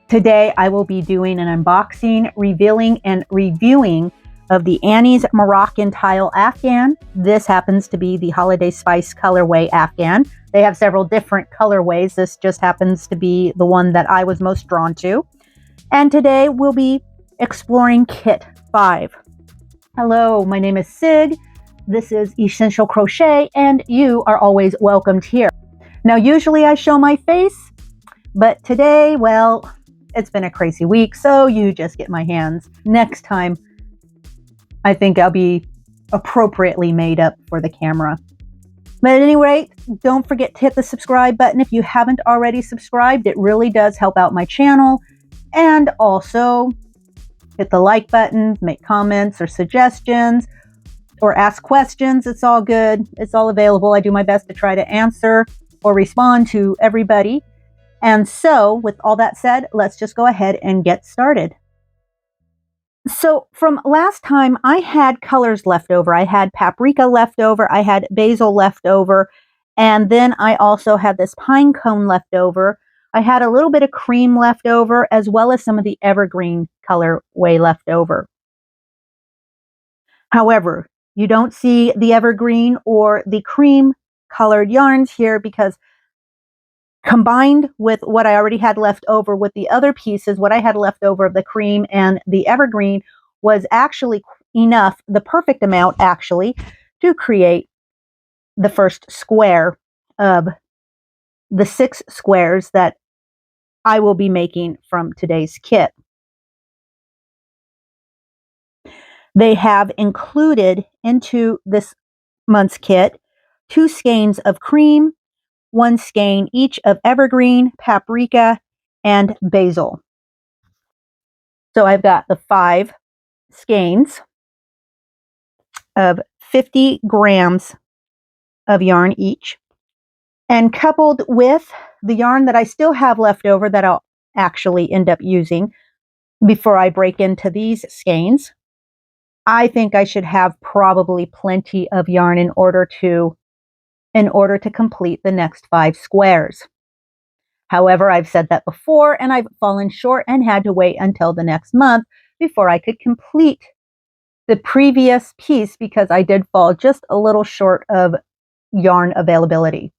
Today I will be doing an unboxing, revealing, and reviewing of the Annie's Moroccan Tile Afghan. This happens to be the Holiday Spice colorway Afghan. They have several different colorways. This just happens to be the one that I was most drawn to. And today we'll be exploring Kit 5. Hello, my name is Sig. This is Essential Crochet, and you are always welcomed here. Now, usually I show my face, but today, well, it's been a crazy week, so you just get my hands. Next time, I think I'll be appropriately made up for the camera. But at any rate, don't forget to hit the subscribe button if you haven't already subscribed. It really does help out my channel. And also, hit the like button, make comments or suggestions, or ask questions. It's all good. It's all available. I do my best to try to answer or respond to everybody. And so, with all that said, let's just go ahead and get started. So, from last time, I had colors left over. I had paprika left over, I had basil left over, and then I also had this pine cone left over. I had a little bit of cream left over, as well as some of the evergreen colorway left over. However, you don't see the evergreen or the cream colored yarns here because combined with what I already had left over with the other pieces, what I had left over of the cream and the evergreen was actually enough, the perfect amount actually, to create the first square of the 6 squares that I will be making from today's kit. They have included into this month's kit 2 skeins of cream, 1 skein each of evergreen, paprika, and basil. So I've got the 5 skeins of 50 grams of yarn each. And coupled with the yarn that I still have left over that I'll actually end up using before I break into these skeins, I think I should have probably plenty of yarn in order to complete the next 5 squares. However, I've said that before, and I've fallen short and had to wait until the next month before I could complete the previous piece because I did fall just a little short of yarn availability.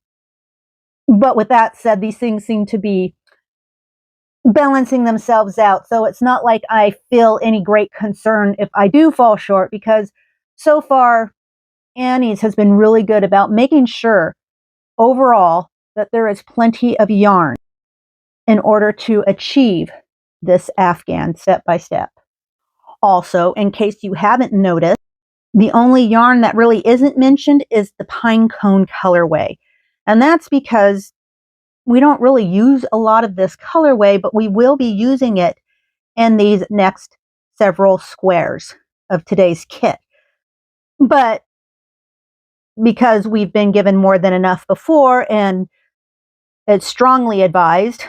But with that said, these things seem to be balancing themselves out. So it's not like I feel any great concern if I do fall short because so far, Annie's has been really good about making sure overall that there is plenty of yarn in order to achieve this Afghan step by step. Also, in case you haven't noticed, the only yarn that really isn't mentioned is the pine cone colorway. And that's because we don't really use a lot of this colorway, but we will be using it in these next several squares of today's kit. But because we've been given more than enough before and it's strongly advised,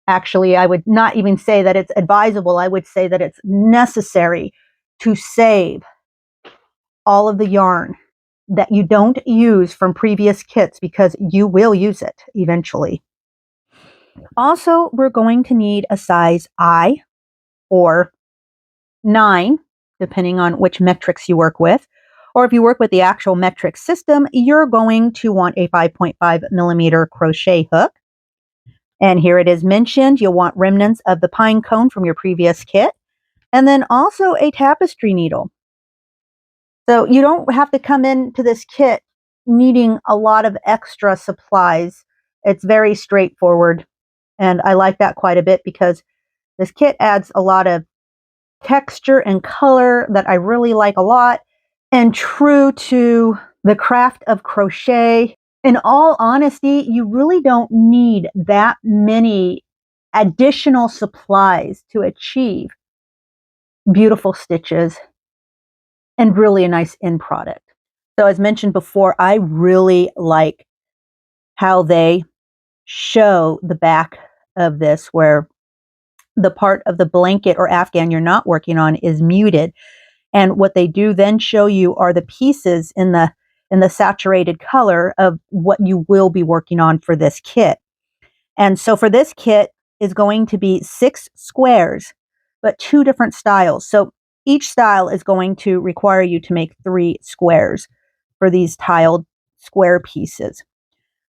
actually, I would not even say that it's advisable, I would say that it's necessary to save all of the yarn that you don't use from previous kits because you will use it eventually. Also, we're going to need a size I or 9, depending on which metrics you work with. Or if you work with the actual metric system, you're going to want a 5.5 millimeter crochet hook. And here it is mentioned, you'll want remnants of the pine cone from your previous kit. And then also a tapestry needle. So you don't have to come into this kit needing a lot of extra supplies. It's very straightforward. And I like that quite a bit because this kit adds a lot of texture and color that I really like a lot. And true to the craft of crochet, in all honesty, you really don't need that many additional supplies to achieve beautiful stitches and really a nice end product. So as mentioned before, I really like how they show the back of this where the part of the blanket or Afghan you're not working on is muted. And what they do then show you are the pieces in the saturated color of what you will be working on for this kit. And so for this kit, is going to be 6 squares, but 2 different styles. So each style is going to require you to make 3 squares for these tiled square pieces.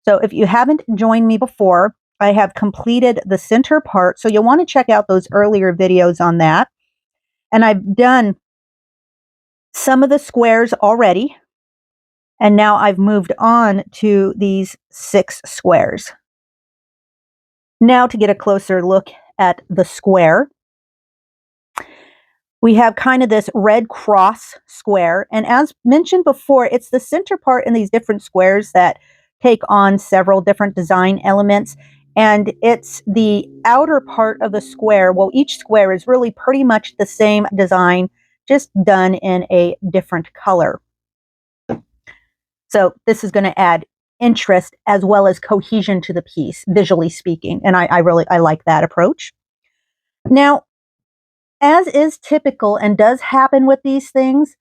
So if you haven't joined me before, I have completed the center part. So you'll want to check out those earlier videos on that. And I've done some of the squares already. And now I've moved on to these 6 squares. Now to get a closer look at the square, we have kind of this red cross square. And as mentioned before, it's the center part in these different squares that take on several different design elements. And it's the outer part of the square. Well, each square is really pretty much the same design, just done in a different color. So this is going to add interest as well as cohesion to the piece, visually speaking. And I like that approach. Now, as is typical and does happen with these things,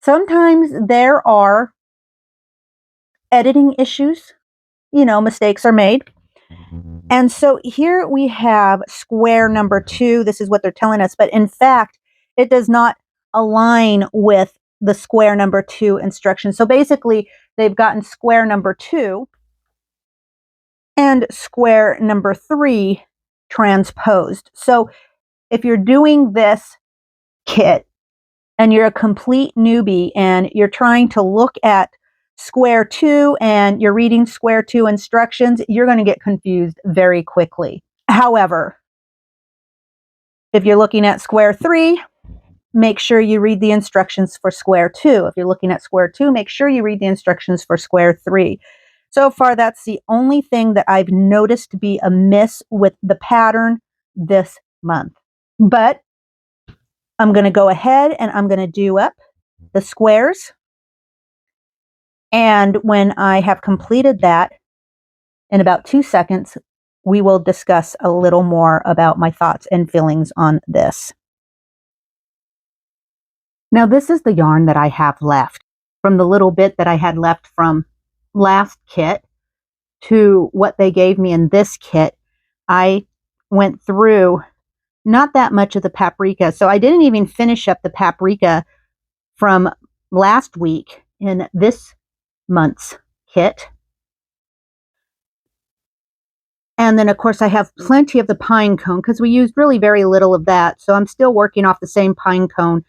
sometimes there are editing issues. Mistakes are made. And so here we have square number 2. This is what they're telling us. But in fact, it does not align with the square number 2 instructions. So basically, they've gotten square number 2 and square number 3 transposed. So if you're doing this kit and you're a complete newbie and you're trying to look at square 2 and you're reading square 2 instructions, you're going to get confused very quickly. However, if you're looking at square 3, make sure you read the instructions for square 2. If you're looking at square 2, make sure you read the instructions for square 3. So far, that's the only thing that I've noticed to be amiss with the pattern this month. But I'm going to go ahead and I'm going to do up the squares. And when I have completed that, in about 2 seconds, we will discuss a little more about my thoughts and feelings on this. Now, this is the yarn that I have left. From the little bit that I had left from last kit to what they gave me in this kit, I went through not that much of the paprika. So I didn't even finish up the paprika from last week in this month's kit. And then, of course, I have plenty of the pine cone because we used really very little of that. So I'm still working off the same pine cone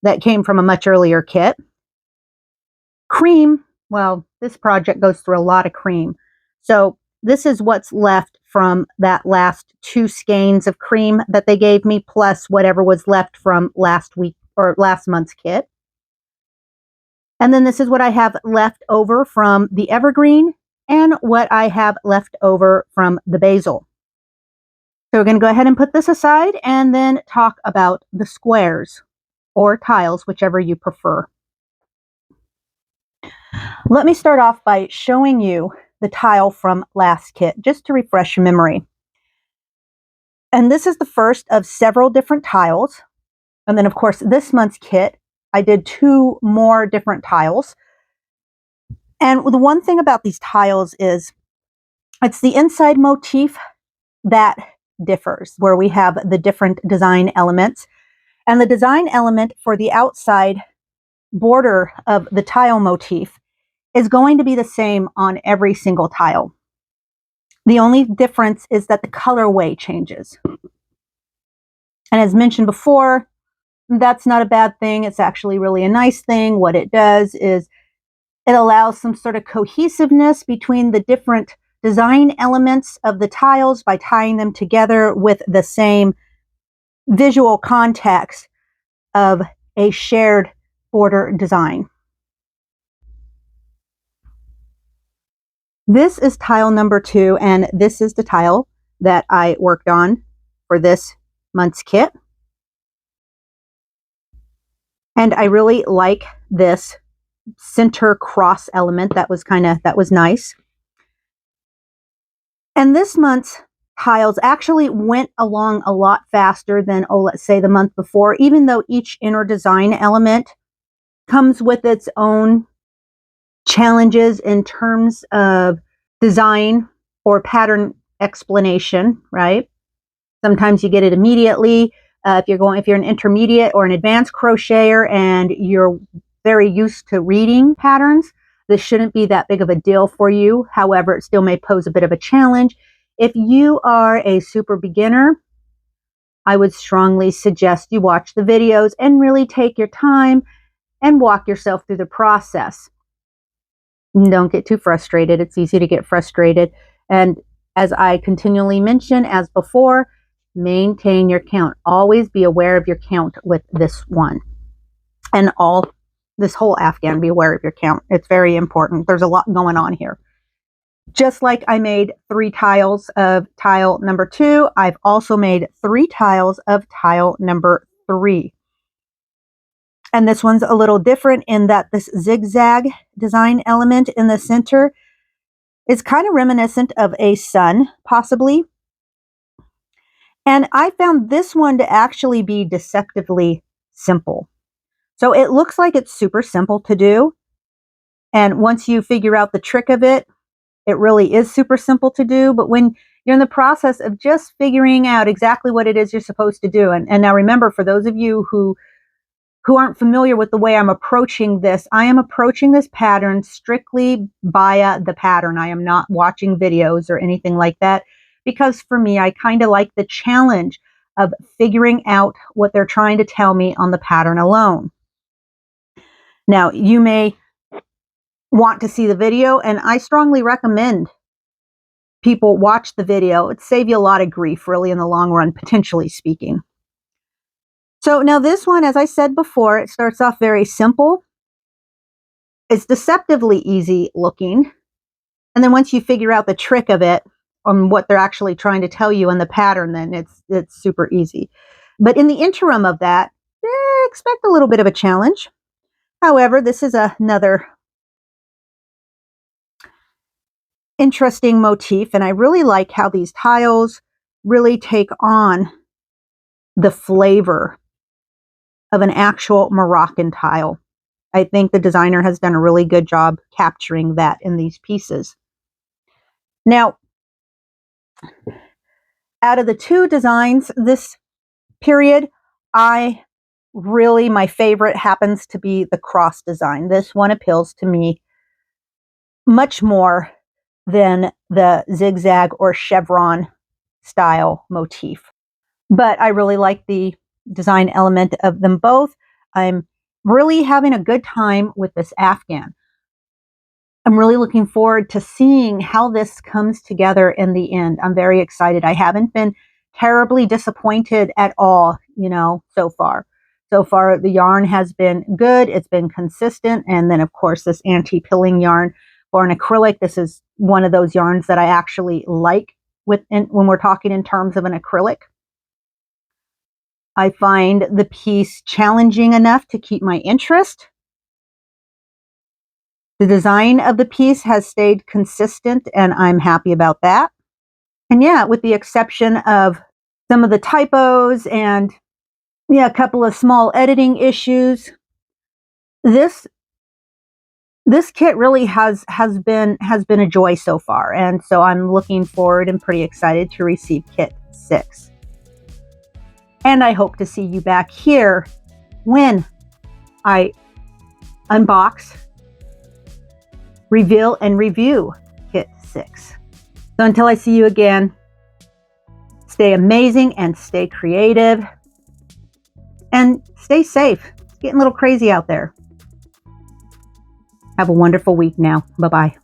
that came from a much earlier kit. Cream, well, this project goes through a lot of cream. So this is what's left from that last 2 skeins of cream that they gave me, plus whatever was left from last week or last month's kit. And then this is what I have left over from the evergreen and what I have left over from the basil. So we're going to go ahead and put this aside and then talk about the squares or tiles, whichever you prefer. Let me start off by showing you the tile from last kit, just to refresh your memory. And this is the first of several different tiles. And then, of course, this month's kit, I did 2 more different tiles. And the one thing about these tiles is it's the inside motif that differs, where we have the different design elements. And the design element for the outside border of the tile motif is going to be the same on every single tile. The only difference is that the colorway changes. And as mentioned before, that's not a bad thing. It's actually really a nice thing. What it does is it allows some sort of cohesiveness between the different design elements of the tiles by tying them together with the same visual context of a shared border design. This is tile number 2, and this is the tile that I worked on for this month's kit. And I really like this center cross element. That was nice. And this month's tiles actually went along a lot faster than, let's say the month before, even though each inner design element comes with its own challenges in terms of design or pattern explanation, right? Sometimes you get it immediately. If you're an intermediate or an advanced crocheter and you're very used to reading patterns, this shouldn't be that big of a deal for you. However, it still may pose a bit of a challenge. If you are a super beginner, I would strongly suggest you watch the videos and really take your time and walk yourself through the process. Don't get too frustrated. It's easy to get frustrated. And as I continually mention, as before, maintain your count. Always be aware of your count with this one. And this whole Afghan, be aware of your count. It's very important. There's a lot going on here. Just like I made 3 tiles of tile number 2, I've also made 3 tiles of tile number 3. And this one's a little different in that this zigzag design element in the center is kind of reminiscent of a sun, possibly. And I found this one to actually be deceptively simple. So it looks like it's super simple to do. And once you figure out the trick of it, it really is super simple to do. But when you're in the process of just figuring out exactly what it is you're supposed to do, and now remember, for those of you who aren't familiar with the way I'm approaching this, I am approaching this pattern strictly via the pattern. I am not watching videos or anything like that, because for me, I kind of like the challenge of figuring out what they're trying to tell me on the pattern alone. Now, you may want to see the video, and I strongly recommend people watch the video. It'd save you a lot of grief, really, in the long run, potentially speaking. So now this one, as I said before, it starts off very simple. It's deceptively easy looking. And then once you figure out the trick of it, on what they're actually trying to tell you in the pattern, then it's super easy. But in the interim of that, expect a little bit of a challenge. However, this is another interesting motif, and I really like how these tiles really take on the flavor of an actual Moroccan tile. I think the designer has done a really good job capturing that in these pieces. Now, out of the 2 designs this period, my favorite happens to be the cross design. This one appeals to me much more than the zigzag or chevron style motif. But I really like the design element of them both. I'm really having a good time with this Afghan. I'm really looking forward to seeing how this comes together in the end. I'm very excited. I haven't been terribly disappointed at all, so far. So far, the yarn has been good. It's been consistent. And then, of course, this anti-pilling yarn for an acrylic. This is one of those yarns that I actually like when we're talking in terms of an acrylic. I find the piece challenging enough to keep my interest. The design of the piece has stayed consistent, and I'm happy about that. And yeah, with the exception of some of the typos and a couple of small editing issues, this kit really has been a joy so far. And so I'm looking forward and pretty excited to receive kit 6. And I hope to see you back here when I unbox, reveal, and review kit 6. So until I see you again, stay amazing and stay creative and stay safe. It's getting a little crazy out there. Have a wonderful week now. Bye-bye.